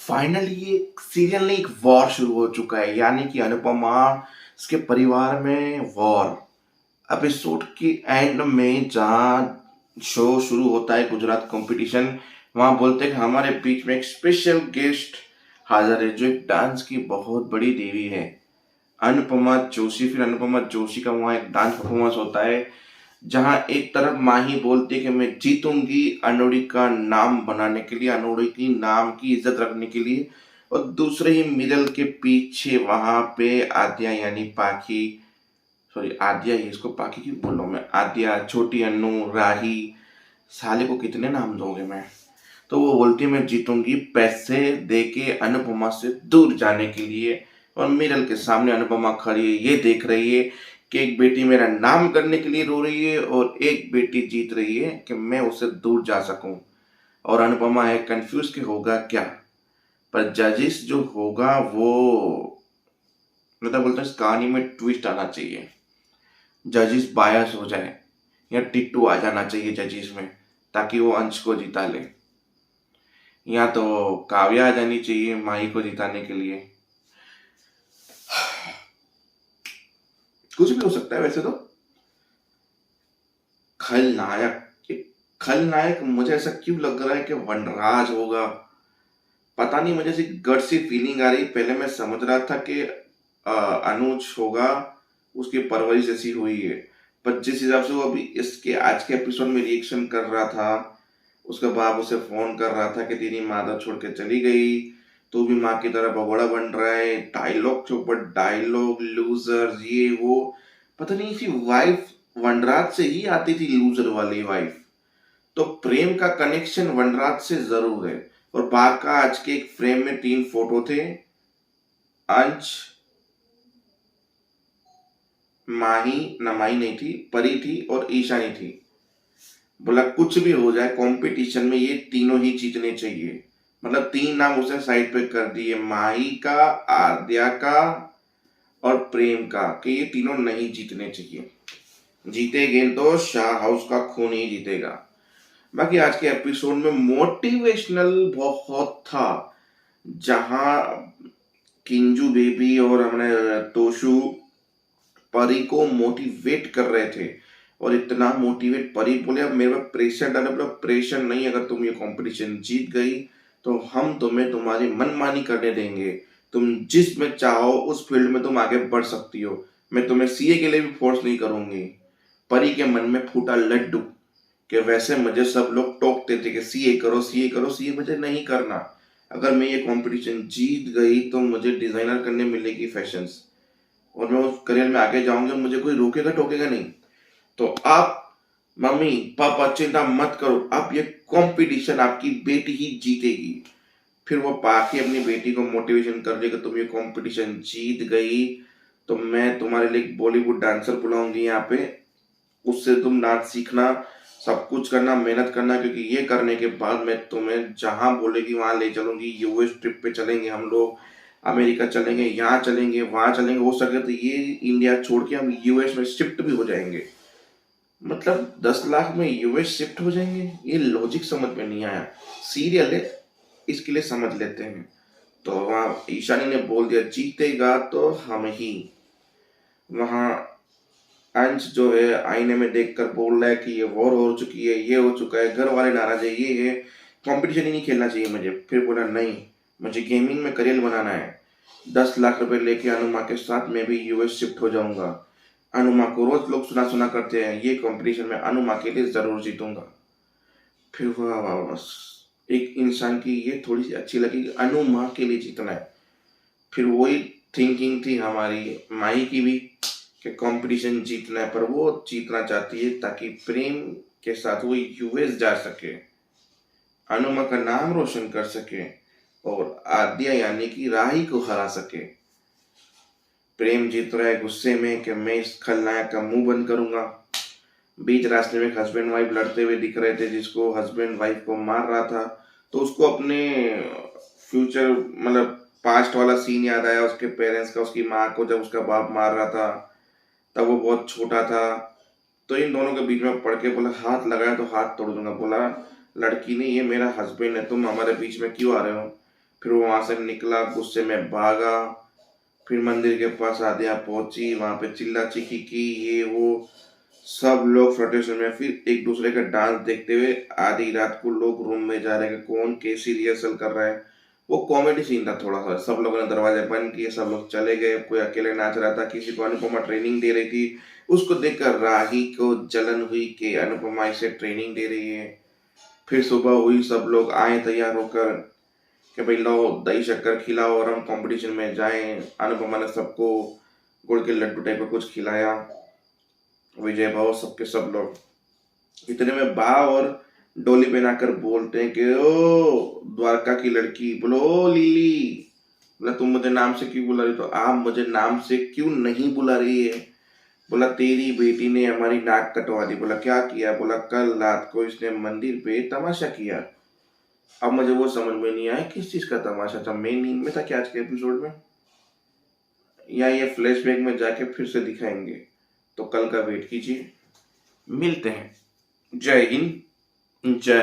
Finally ये serial नहीं, एक वॉर शुरू हो चुका है। यानी कि अनुपमा, इसके परिवार में वॉर। एपिसोड के एंड में जहाँ शो शुरू होता है गुजरात कंपटीशन, वहां बोलते हैं कि हमारे बीच में एक स्पेशल गेस्ट हाजिर है जो एक डांस की बहुत बड़ी देवी है, अनुपमा जोशी। फिर अनुपमा जोशी का वहाँ एक डांस परफॉर्मेंस होता है जहाँ एक तरफ माही बोलती है कि मैं जीतूंगी अनोड़ी का नाम बनाने के लिए, अनोड़ी की नाम की इज्जत रखने के लिए, और दूसरे ही मिडल के पीछे वहां पे आद्या यानी पाखी, सॉरी आद्या ही, इसको पाखी क्यों बोल रहा हूं मैं, आद्या, छोटी अन्नू, राही, साले को कितने नाम दोगे मैं। तो वो बोलती है मैं जीतूंगी पैसे दे के अनुपमा से दूर जाने के लिए, और मिरल के सामने अनुपमा खड़ी है, ये देख रही है कि एक बेटी मेरा नाम करने के लिए रो रही है और एक बेटी जीत रही है कि मैं उससे दूर जा सकूं। और अनुपमा है कंफ्यूज कि होगा क्या। पर जजिस जो होगा वो, मतलब बोलते हैं इस कहानी में ट्विस्ट आना चाहिए, जजिस बायस हो जाए या टिट्टू आ जाना चाहिए जजिस में, ताकि वो अंश को जिता ले, या तो काव्या आ जानी चाहिए माही को जिताने के लिए। कुछ भी हो सकता है वैसे तो। खलनायक, ये खलनायक मुझे ऐसा क्यों लग रहा है कि वनराज होगा। पता नहीं, मुझे ऐसी गट सी फीलिंग आ रही। पहले मैं समझ रहा था कि अनुज होगा, उसकी परवरिश ऐसी हुई है। पर जिस हिसाब से वो अभी इसके आज के एपिसोड में रिएक्शन कर रहा था, उसका बाप उसे फोन कर रहा था कि तेरी माता छोड़ के चली गई, तू भी माँ की तरह भगोड़ा बन रहा है, डायलॉग के ऊपर डायलॉग, लूजर, ये वो। पता नहीं इसकी वाइफ वनराज से ही आती थी, लूजर वाली वाइफ। तो प्रेम का कनेक्शन वनराज से जरूर है। और बाका आज के एक फ्रेम में 3 फोटो थे, अंश, माही, ना माही नहीं थी, परी थी और ईशानी थी। बोला कुछ भी हो जाए कंपटीशन में ये तीनों ही जीतने चाहिए। मतलब 3 नाम उसने साइड पे कर दिए, माही का, आद्या का और प्रेम का, कि ये तीनों नहीं जीतने चाहिए। जीतेंगे तो शाह हाउस का खून ही जीतेगा। बाकी आज के एपिसोड में मोटिवेशनल बहुत था, जहां किंजू बेबी और हमने तोशु परी को मोटिवेट कर रहे थे। और इतना मोटिवेट, परी बोले अब मेरे पे प्रेशर डाले, बोला प्रेशर नहीं, अगर तुम ये कंपटीशन जीत गई तो हम तुम्हें तुम्हारी मनमानी करने देंगे, तुम जिस में चाहो उस फील्ड में तुम आगे बढ़ सकती हो, मैं तुम्हें सीए के लिए भी फोर्स नहीं करूंगी। परी के मन में फूटा लड्डू कि वैसे मुझे सब लोग टोकते थे कि सीए करो, सीए करो, सीए मुझे नहीं करना। अगर मैं ये कंपटीशन जीत गई तो मुझे डिजाइनर करने मिलेगी फैशंस, और मैं उस करियर में आगे जाऊंगा, मुझे कोई रोकेगा टोकेगा नहीं। तो आप मम्मी पापा चिंता मत करो, आप ये कंपटीशन आपकी बेटी ही जीतेगी। फिर वो पाके अपनी बेटी को मोटिवेशन कर रही कि तुम ये कंपटीशन जीत गई तो मैं तुम्हारे लिए एक बॉलीवुड डांसर बुलाऊंगी यहाँ पे, उससे तुम डांस सीखना, सब कुछ करना, मेहनत करना, क्योंकि ये करने के बाद मैं तुम्हें जहां बोलेगी वहां ले चलूंगी। यूएस ट्रिप पे चलेंगे हम लोग, अमेरिका चलेंगे, यहाँ चलेंगे, वहां चलेंगे, हो सके तो ये इंडिया छोड़ के हम यूएस में शिफ्ट भी हो जाएंगे। मतलब 10 लाख में यूएस शिफ्ट हो जाएंगे, ये लॉजिक समझ में नहीं आया। सीरियल है, इसके लिए समझ लेते हैं। तो वहाँ ईशानी ने बोल दिया जीतेगा तो हम ही। वहाँ अंश जो है आईने में देखकर बोल रहा है कि ये वॉर हो चुकी है, ये हो चुका है, घर वाले नाराज है, ये है, कंपटीशन ही नहीं खेलना चाहिए मुझे। फिर बोला नहीं, मुझे गेमिंग में करियर बनाना है, 10 लाख रुपए लेके अनुमा के साथ मैं भी यूएस शिफ्ट हो जाऊंगा। अनुमा को रोज लोग सुना सुना करते हैं, ये कंपटीशन में अनुमा के लिए जरूर जीतूंगा। फिर वाह वाह, बस एक इंसान की ये थोड़ी सी अच्छी लगी कि अनुमा के लिए जीतना है। फिर वही थिंकिंग थी हमारी माही की भी कि कंपटीशन जीतना है, पर वो जीतना चाहती है ताकि प्रेम के साथ वो यूएस जा सके, अनुमा का नाम रोशन कर सके और आद्या यानी कि राही को हरा सके। प्रेम जीत रहा है गुस्से में कि मैं इस खलनायक का मुंह बंद करूंगा। बीच रास्ते में हस्बैंड वाइफ लड़ते हुए दिख रहे थे, जिसको हस्बैंड वाइफ को मार रहा था, तो उसको अपने फ्यूचर मतलब पास्ट वाला सीन याद आया, उसके पेरेंट्स का, उसकी माँ को जब उसका बाप मार रहा था तब वो बहुत छोटा था। तो इन दोनों के बीच में पड़ के बोला हाथ लगाया तो हाथ तोड़ दूंगा। बोला लड़की ने, ये मेरा हस्बैंड है, तुम हमारे बीच में क्यों आ रहे हो। फिर वो वहां से निकला, गुस्से में भागा, फिर मंदिर के पास आदिया पहुंची, वहां पे चिल्ला चीखी की, ये वो सब लोग फ्रस्ट्रेशन में। फिर एक दूसरे का डांस देखते हुए आधी रात को लोग रूम में जा रहे हैं कि कौन कैसी रिहर्सल कर रहा है। वो कॉमेडी सीन था थोड़ा सा। सब लोगों ने दरवाजे बंद किए, सब लोग चले गए, कोई अकेले नाच रहा था, किसी को अनुपमा ट्रेनिंग दे रही थी। उसको देखकर राही को जलन हुई कि अनुपमा इसे ट्रेनिंग दे रही है। फिर सुबह हुई, सब लोग आए तैयार होकर कि भाई लो दही शक्कर खिलाओ और हम कंपटीशन में जाएं। अनुपमा ने सबको गुड़ के लड्डू टाइप का कुछ खिलाया। विजय भाव सबके सब लोग। इतने में बा और डोली पहनाकर बोलते हैं कि ओ द्वारका की लड़की, बोलो "ओ लिली, बोला तुम मुझे नाम से क्यों बुला रही हो?" तो आप मुझे नाम से क्यों नहीं बुला रही है? बोला तेरी बेटी ने हमारी नाक कटवा दी। बोला क्या किया? बोला कल रात को इसने मंदिर पे तमाशा किया। अब मुझे वो समझ में नहीं आया किस चीज का तमाशा था। मैं नींद में था क्या आज के एपिसोड में, या ये फ्लैशबैक में जाके फिर से दिखाएंगे? तो कल का वेट कीजिए। मिलते हैं। जय हिंद, जय